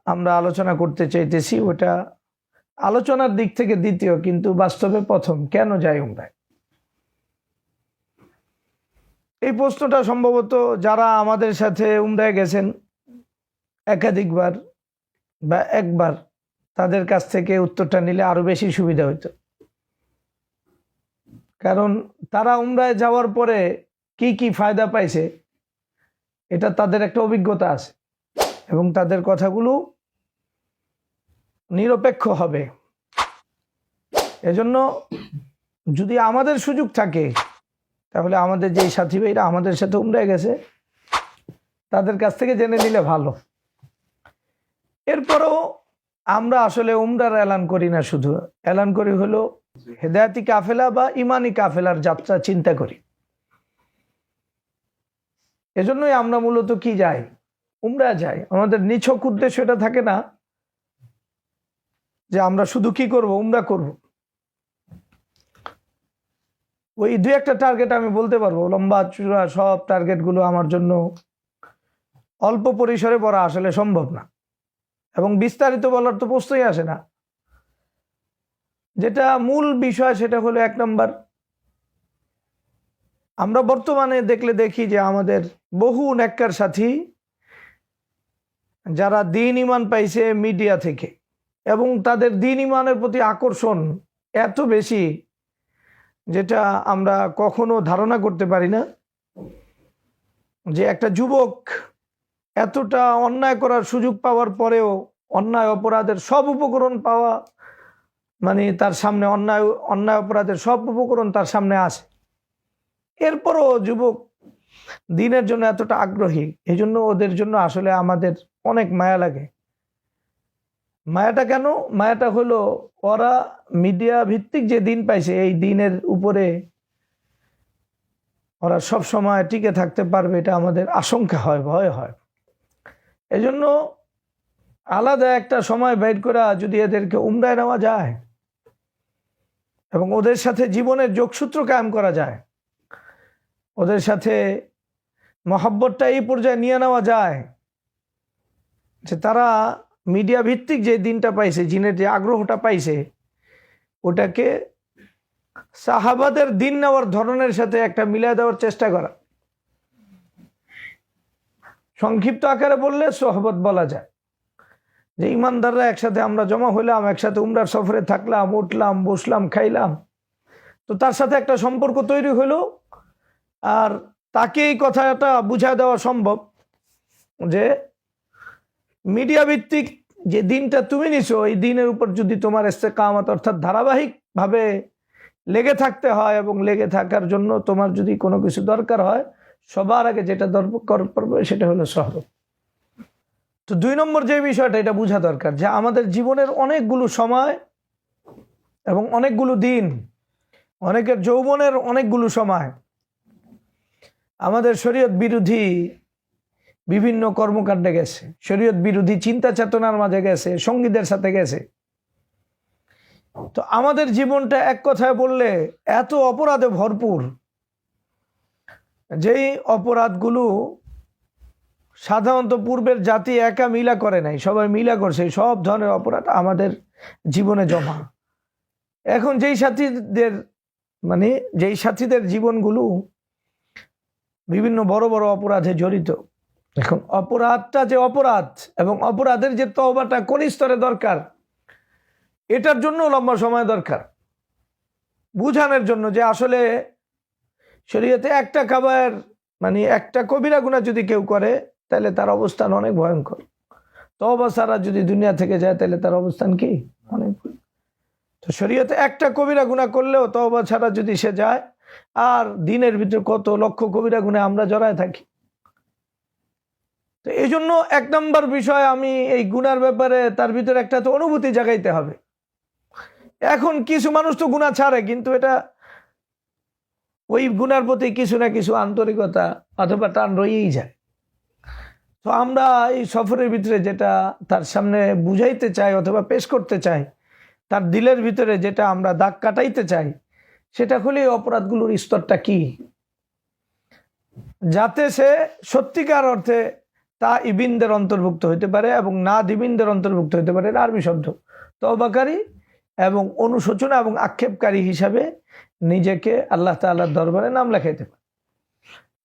আমরা আলোচনা করতে চাইতেছি ওটা আলোচনার দিক থেকে দ্বিতীয়, কিন্তু বাস্তবে প্রথম। কেন যাই উমরায়? এই প্রশ্নটা সম্ভবত যারা আমাদের সাথে উমরায় গেছেন একাধিকবার বা একবার, তাদের কাছ থেকে উত্তরটা নিলে আরো বেশি সুবিধা হতো। কারণ তারা উমরায় যাওয়ার পরে কি কি ফায়দা পাইছে এটা তাদের একটা অভিজ্ঞতা আছে, এবং তাদের কথাগুলো নিরপেক্ষ হবে। এজন্য যদি আমাদের সুযোগ থাকে তাহলে আমাদের যেই সাথী ভাইরা আমাদের সাথে উমরায় গেছে তাদের কাছ থেকে জেনে নিলে ভালো। এরপরও আমরা আসলে উমরার এলান করি না, শুধু এলান করি হলো হেদায়েতি কাফেলা বা ইমানি কাফেলার যাত্রা চিন্তা করি। এজন্যই আমরা মূলত কি যাই, উমরা যাই। আমাদের নিছক উদ্দেশ্য এটা থাকে না যে আমরা শুধু কি করব, উমরা করব। ওই দুই একটা টার্গেট আমি বলতে পারবো, লম্বা চূড়া সব টার্গেটগুলো আমার জন্য অল্প পরিসরে বলা আসলে সম্ভব না, এবং বিস্তারিত বলার তো প্রশ্নই আসে না। যেটা মূল বিষয় সেটা হলো, এক নম্বর, আমরা বর্তমানে দেখি যে আমাদের বহু নেককার সাথী যারা দ্বীন ঈমান পাইছে মিডিয়া থেকে, এবং তাদের দ্বীন ঈমানের প্রতি আকর্ষণ এত বেশি যেটা আমরা কখনো ধারণা করতে পারি না, যে একটা যুবক এতটা অন্যায় করার সুযোগ পাওয়ার পরেও অন্যায় অপরাধের সব উপকরণ পাওয়া, মানে তার সামনে অন্যায় অপরাধের সব উপকরণ তার সামনে আসে, এরপরও যুবক দ্বীনের জন্য এতটা আগ্রহী। এই জন্য ওদের জন্য আসলে আমাদের অনেক মায়া লাগে। মায়াটা কেন? মায়াটা হলো ওরা মিডিয়া ভিত্তিক যে দ্বীন পাইছে, এই দ্বীনের উপরে ওরা সব সময় টিকে থাকতে পারবে, এটা আমাদের আশঙ্কা হয়, ভয় হয়। এজন্য আলাদা একটা সময় বের করে যদি এদেরকে উমরায় নেওয়া যায় এবং ওদের সাথে জীবনের যোগসূত্র কায়েম করা যায়, ওদের সাথে মহব্বতটা এই পর্যায়ে নিয়ে নেওয়া যায় যে তারা মিডিয়া ভিত্তিক যে দিনটা পাইছে, জিনের যে আগ্রহটা পাইছে, ওটাকে সাহাবাদের দিন নেওয়ার ধরনের সাথে একটা মিলিয়ে দেওয়ার চেষ্টা করা। সংক্ষিপ্ত আকারে বললে সোহবত বলা যায়, যে ইমানদাররা একসাথে আমরা জমা হইলাম, একসাথে উমরার সফরে থাকলাম, উঠলাম, বসলাম, খাইলাম, তো তার সাথে একটা সম্পর্ক তৈরি হইল। আর তাকে এই কথাটা বুঝায় দেওয়া সম্ভব যে মিডিয়া ভিত্তিক যে দিনটা তুমি নিছো, এই দিনের উপর যদি তোমার ইস্তেকামত অর্থাৎ ধারাবাহিকভাবে লেগে থাকতে হয়, এবং লেগে থাকার জন্য তোমার যদি কোনো কিছু দরকার হয়, সবার আগে যেটা দরকার পড়বে সেটা হলো সহবত। তো দুই নম্বর যে বিষয়টা, এটা বোঝা দরকার যে আমাদের জীবনের অনেকগুলো সময় এবং অনেকগুলো দিন, অনেকের যৌবনের অনেকগুলো সময় আমাদের শরীয়ত বিরোধী বিভিন্ন কর্মকাণ্ডে গেছে, শরীয়ত বিরোধী চিন্তা চেতনার মাঝে গেছে, সঙ্গীদের সাথে গেছে। তো আমাদের জীবনটা এক কথায় বললে এত অপরাধে ভরপুর, যেই অপরাধগুলো সাধারণত পূর্বের জাতি একা মিলা করে নাই, সবাই মিলা করছে, সব ধরনের অপরাধ আমাদের জীবনে জমা। এখন যেই সাথীদের জীবনগুলো বিভিন্ন বড় বড় অপরাধে জড়িত, এখন অপরাধটা যে অপরাধ এবং অপরাধের যে তওবাটা কোন স্তরে দরকার, এটার জন্য লম্বা সময় দরকার বুঝানোর জন্য যে আসলে শরীয়তে একটা কাবায়ের মানে একটা কবিরা গুনাহ যদি কেউ করে তাহলে তার অবস্থান অনেক ভয়ঙ্কর। তওবা ছাড়া যদি দুনিয়া থেকে যায় তাহলে তার অবস্থান কি অনেক। তো শরীয়তে একটা কবিরা গুনাহ করলেও তওবা ছাড়া যদি সে যায়, আর দিনের ভিতরে কত লক্ষ কবিরা গুনাহে আমরা জড়ায় থাকি। তো এই জন্য এক নম্বর বিষয়, আমি এই গুনার ব্যাপারে তার ভিতরে একটা তো অনুভূতি জাগাইতে হবে। এখন কিছু মানুষ তো গুনাহ ছাড়ে, কিন্তু এটা ওই গুনার প্রতি কিছু না কিছু আন্তরিকতা অথবা টান রয়েই যায়। তো আমরা এই সফরের ভিতরে যেটা তার সামনে বুঝাইতে চাই অথবা পেশ করতে চাই, তার দিলের ভিতরে যেটা আমরা দাগ কাটাইতে চাই, সেটা হলে অপরাধগুলোর স্তরটা কি, যাতে সে সত্যিকার অর্থে তাইবিনদের অন্তর্ভুক্ত হইতে পারে এবং নাদিবিনদের অন্তর্ভুক্ত হইতে পারে। আরবি শব্দ তওবাকারী এবং অনুশোচনা এবং আক্ষেপকারী হিসাবে নিজেকে আল্লাহ তাআলার দরবারে নাম লেখাইতে পারে।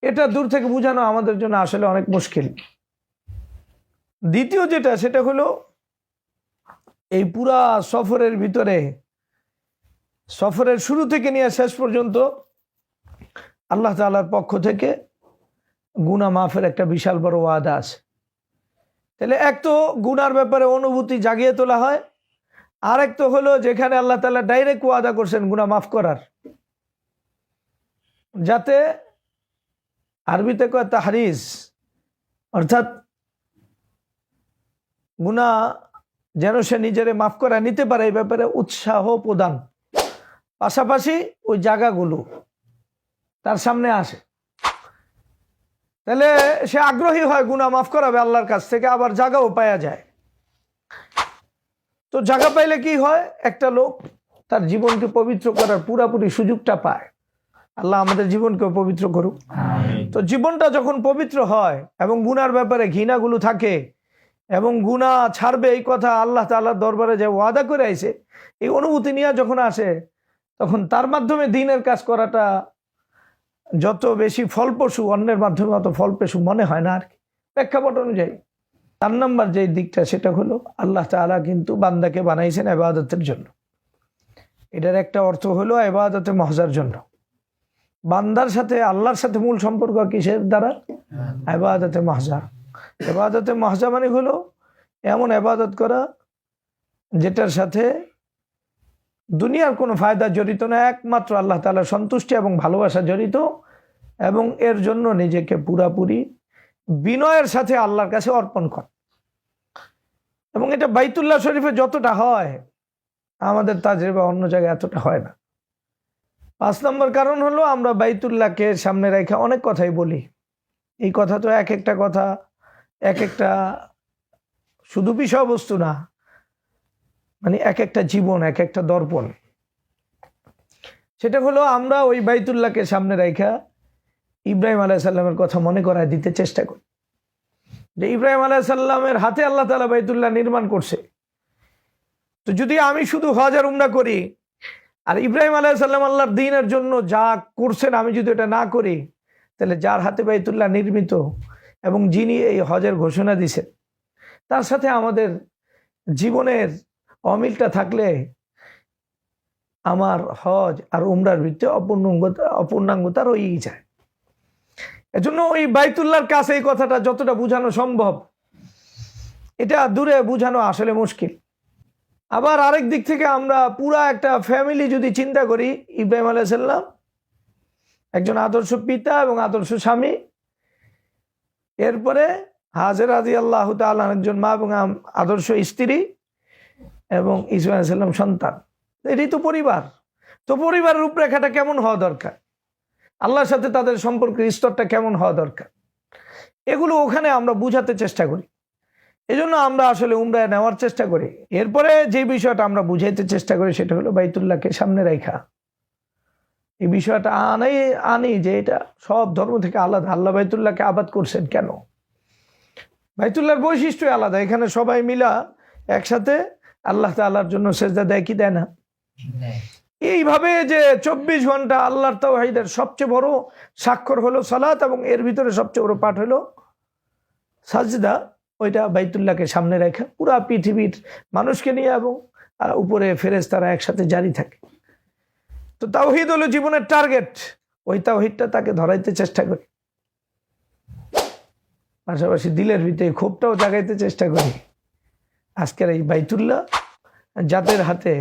এটা দূর থেকে বোঝানো আমাদের জন্য আসলে অনেক মুশকিল। দ্বিতীয় যেটা, সেটা হলো এই পুরা সফরের ভিতরে, সফরের শুরু থেকে নিয়ে শেষ পর্যন্ত আল্লাহ তাআলার পক্ষ থেকে গুনাহ মাফের একটা বিশাল বড় ওয়াদা আছে। তাহলে এক তো গুনার ব্যাপারে অনুভূতি জাগিয়ে তোলা হয়, আর এক তো হলো যেখানে আল্লাহ তাআলা ডাইরেক্ট ওয়াদা করছেন গুনাহ মাফ করার, যাতে আরবিতে কয় তাহরিজ, অর্থাৎ গুনাহ যেন সে নিজেরে মাফ করে নিতে পারে এই ব্যাপারে উৎসাহ প্রদান, পাশাপাশি ওই জায়গাগুলো তার সামনে আসে, তাহলে সে আগ্রহী হয় গুনাহ মাফ করাবে আল্লাহর কাছ থেকে, আবার জায়গাও পাওয়া যায়। তো জায়গা পাইলে কি হয়, একটা লোক তার জীবনকে পবিত্র করার পুরাপুরি সুযোগটা পায়। আল্লাহ আমাদের জীবনকেও পবিত্র করুক। তো জীবনটা যখন পবিত্র হয় এবং গুনার ব্যাপারে ঘৃণাগুলো থাকে এবং গুনাহ ছাড়বে এই কথা আল্লাহ তাআলার দরবারে যে ওয়াদা করে আইছে, এই অনুভূতি নিয়ে যখন আসে, তখন তার মাধ্যমে দ্বীনের কাজ করাটা যত বেশি ফলপ্রসূ, অন্যের মাধ্যমে অত ফলপ্রসূ মনে হয় না আর কি, প্রেক্ষাপট অনুযায়ী। 4 নম্বর যে দিকটা, সেটা হলো আল্লাহ তাআলা কিন্তু বান্দাকে বানাইছেন ইবাদতের জন্য। এটার একটা অর্থ হলো ইবাদতে মহজার জন্য। বান্দার সাথে আল্লাহর সাথে মূল সম্পর্ক কিসের দ্বারা? ইবাদতে মহজা। ইবাদতে মহজা মানে হলো এমন ইবাদত করা যেটার সাথে দুনিয়ার কোনো ফায়দা জড়িত না, একমাত্র আল্লাহ তাআলার সন্তুষ্টি এবং ভালোবাসা জড়িত, এবং এর জন্য নিজেকে পুরাপুরি বিনয়ের সাথে আল্লাহর কাছে অর্পণ কর। এবং এটা বাইতুল্লাহ শরীফে যতটা হয়, আমাদের তাজরিবা অন্য জায়গায় এতটা হয় না। 5 নম্বর কারণ হলো আমরা বাইতুল্লাহকে সামনে রেখে অনেক কথাই বলি। এই কথা তো এক একটা কথা, এক একটা শুধু বিষয়বস্তু না, মানে এক একটা জীবন, এক একটা দর্পণ। সেটা হলো আমরা ওই বাইতুল্লাহকে সামনে রেখে ইব্রাহিম আলাইহিস সালামের কথা মনে করায় দিতে চেষ্টা করি, যে ইব্রাহিম আলাইহিস সালামের হাতে আল্লাহ তাআলা বাইতুল্লাহ নির্মাণ করছে। তো যদি আমি শুধু হজ আর উমরা করি, আর ইব্রাহিম আলাইহিস সালাম আল্লাহর দ্বীনের জন্য যা করছেন আমি যদি এটা না করি, তাহলে যার হাতে বাইতুল্লাহ নির্মিত এবং যিনি এই হজের ঘোষণা দিয়েছেন, তার সাথে আমাদের জীবনের অমিলটা থাকলে আমার হজ আর উমরার ভিতরে অপূর্ণাঙ্গতা রয়েই যায়। এজন্য ওই বাইতুল্লাহর কাছে এই কথাটা যতটা বোঝানো সম্ভব, এটা দূরে বোঝানো আসলে মুশকিল। আবার আরেক দিক থেকে আমরা পুরা একটা ফ্যামিলি যদি চিন্তা করি, ইব্রাহিম আলাইহিস সালাম একজন আদর্শ পিতা এবং আদর্শ স্বামী, এরপরে হাজেরা রাদিয়াল্লাহু তাআলা একজন মা এবং আদর্শ স্ত্রী, এবং ইসমাঈল আলাইহিস সালাম সন্তান। এটাই তো পরিবার। তো পরিবারের রূপরেখাটা কেমন হওয়া দরকার, আল্লাহর সাথে তাদের সম্পর্কের স্তরটা কেমন হওয়া দরকার, এগুলো ওখানে আমরা বুঝাতে চেষ্টা করি। এজন্য আমরা আসলে উমরায় নেওয়ার চেষ্টা করি। এরপরে যে বিষয়টা আমরা বুঝাইতে চেষ্টা করি, সেটা হলো বাইতুল্লাহকে সামনে রাখা। এই বিষয়টা আনি যে এটা সব ধর্ম থেকে আলাদা। আল্লাহ বাইতুল্লাহকে আবাদ করছেন কেন? বাইতুল্লাহর বৈশিষ্ট্যই আলাদা। এখানে সবাই মিলা একসাথে আল্লাহ তাআলার জন্য সেজদা দেয় কি দেয় না? এইভাবে যে 24 ঘন্টা আল্লাহর তাওহীদের সবচেয়ে বড় স্বাক্ষর হলো সালাত, এবং এর ভিতরে সবচেয়ে বড় পাঠ হলো সাজদা। ওইটা বাইতুল্লাহকে সামনে রেখে পুরা পৃথিবীর মানুষকে নিয়ে এবং উপরে ফেরেশতারা একসাথে জারি থাকে। তো তাওহীদ হলো জীবনের টার্গেট। ওই তাওহীদটা তাকে ধরাইতে চেষ্টা করি, পাশাপাশি দিলের ভিতরে ক্ষোভটাও জাগাইতে চেষ্টা করি। আজকের এই বাইতুল্লাহ, যাদের হাতে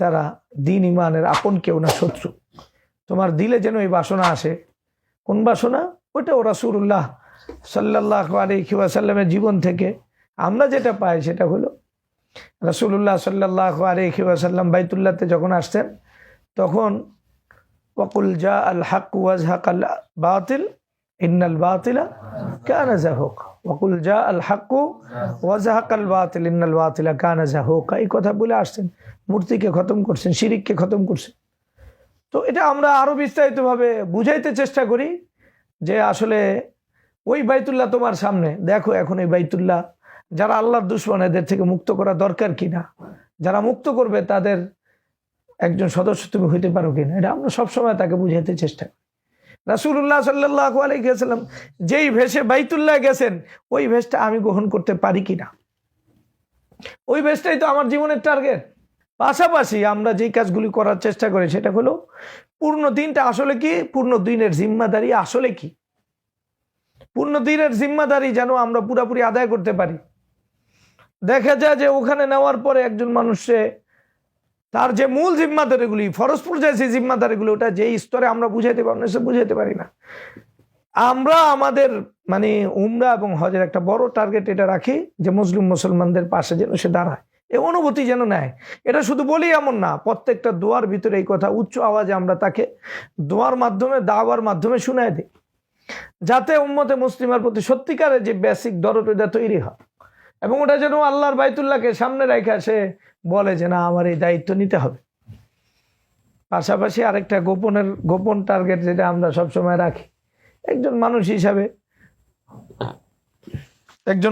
তারা দ্বীন ইমানের আপন কেউ না শত্রু, তোমার দিলে যেন এই বাসনা আসে। কোন বাসনা? ওইটাও রাসূলুল্লাহ সাল্লাল্লাহু আলাইহি ওয়াসাল্লামের জীবন থেকে আমরা যেটা পাই, সেটা হলো রাসূলুল্লাহ সাল্লাল্লাহু আলাইহি ওয়াসাল্লাম বাইতুল্লাহতে যখন আসতেন, তখন ওয়াকুল জা আল হক ওয়া যাহাকাল বাতিল ইন্নাল বাতিলা কানা যাহুকা, ওয়াকুল জা আল হক ওয়া যাহাকাল বাতিল ইন্নাল বাতিলা কানা যাহুকা। এই কথা বলে আসছেন, মূর্তিকে খতম করছেন, শিরিককে খতম করছেন। তো এটা আমরা আরো বিস্তারিতভাবে বুঝাইতে চেষ্টা করি যে আসলে ওই বাইতুল্লাহ তোমার সামনে, দেখো এখন এই বাইতুল্লাহ যারা আল্লাহর দুশমন এদের থেকে মুক্ত করা দরকার কিনা, যারা মুক্ত করবে তাদের একজন সদস্য তুমি হইতে পারো কিনা। এটা আমরা সবসময় তাকে বুঝাইতে চেষ্টা করি। রাসূলুল্লাহ সাল্লাল্লাহু আলাইহি ওয়াসাল্লাম যেই ভেষে বাইতুল্লাহ গেছেন ওই ভেষটা আমি গ্রহণ করতে পারি কিনা, ওই ভেষটাই তো আমার জীবনের টার্গেট। পাশাপাশি আমরা যেই কাজগুলি করার চেষ্টা করি সেটা হলো পূর্ণ দিনটা আসলে কি, পূর্ণ দিনের জিম্মাদারি আসলে কি, পূর্ণ দিনের জিম্মাদারি যেন আমরা পুরাপুরি আদায় করতে পারি। দেখা যায় যে ওখানে নেওয়ার পরে একজন মানুষে তার যে মূল জিম্মাদারিগুলি, ফরজ পর্যায়ে যে জিম্মাদারিগুলি, ওটা যে স্তরে আমরা বুঝাইতে পারি না, সে বুঝাইতে পারি না। আমরা আমাদের মানে উমরা এবং হজের একটা বড় টার্গেট এটা রাখি যে মুসলমানদের পাশে যেন সে দাঁড়ায়, এই অনুভূতি যেন নেয়। এটা শুধু বলি এমন না, প্রত্যেকটা দোয়ার ভিতরে এই কথা উচ্চ আওয়াজে আমরা তাকে দোয়ার মাধ্যমে, দাওয়ার মাধ্যমে শুনায় দিই, যাতে উম্মতে মুসলিমার প্রতি সত্যিকারের যে বেসিক দরদ এটা তৈরি হয়, এবং ওটা যেন আল্লাহর বাইতুল্লাহকে সামনে রেখে সে বলে যে না, আমার এই দায়িত্ব নিতে হবে। পাশাপাশি আরেকটা গোপন টার্গেট যেটা আমরা সবসময় রাখি, একজন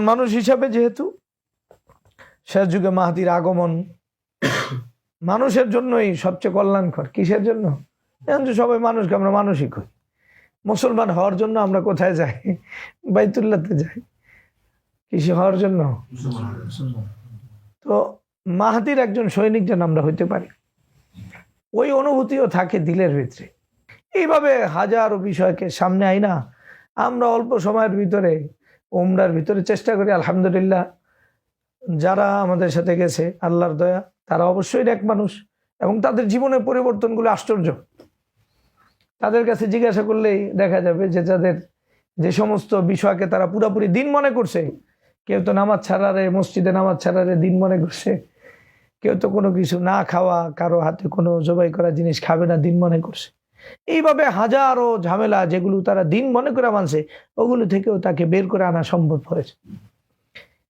মানুষ হিসাবে যেহেতু শেষ যুগে মাহদির আগমন মানুষের জন্যই সবচেয়ে কল্যাণকর। কিসের জন্য? এখন তো সবাই মানুষকে আমরা মানসিক হই। মুসলমান হওয়ার জন্য আমরা কোথায় যাই? বাইতুল্লাহতে যাই। কৃষি হওয়ার জন্য। তো মাহদির একজন সৈনিক যেন আমরা হইতে পারি, ওই অনুভূতিও থাকে দিলের ভিতরে। এইভাবে হাজারো বিষয়কে সামনে আইনা আমরা অল্প সময়ের ভিতরে উমরার ভিতরে চেষ্টা করি। আলহামদুলিল্লাহ, যারা আমাদের সাথে গেছে আল্লাহর দয়া, তারা অবশ্যই এক মানুষ এবং তাদের জীবনের পরিবর্তনগুলো আশ্চর্য। তাদের কাছে জিজ্ঞাসা করলেই দেখা যাবে যে যাদের যে সমস্ত বিষয়কে তারা পুরোপুরি দিন মনে করছে, কেউ তো নামাজ ছাড়ারে, মসজিদে নামাজ ছাড়ারে দিন মনে করছে, কেউ তো কোনো কিছু না খাওয়া, কারো হাতে কোনো জবাই করা জিনিস খাবে না দিন মনে করছে। এইভাবে হাজারো ঝামেলা যেগুলো তারা দিন মনে করে মানছে, ওগুলো থেকেও তাকে বের করে আনা সম্ভব হয়েছে।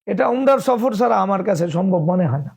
এটা উমরার সফর ছাড়া আমার কাছে সম্ভব মনে হয় না।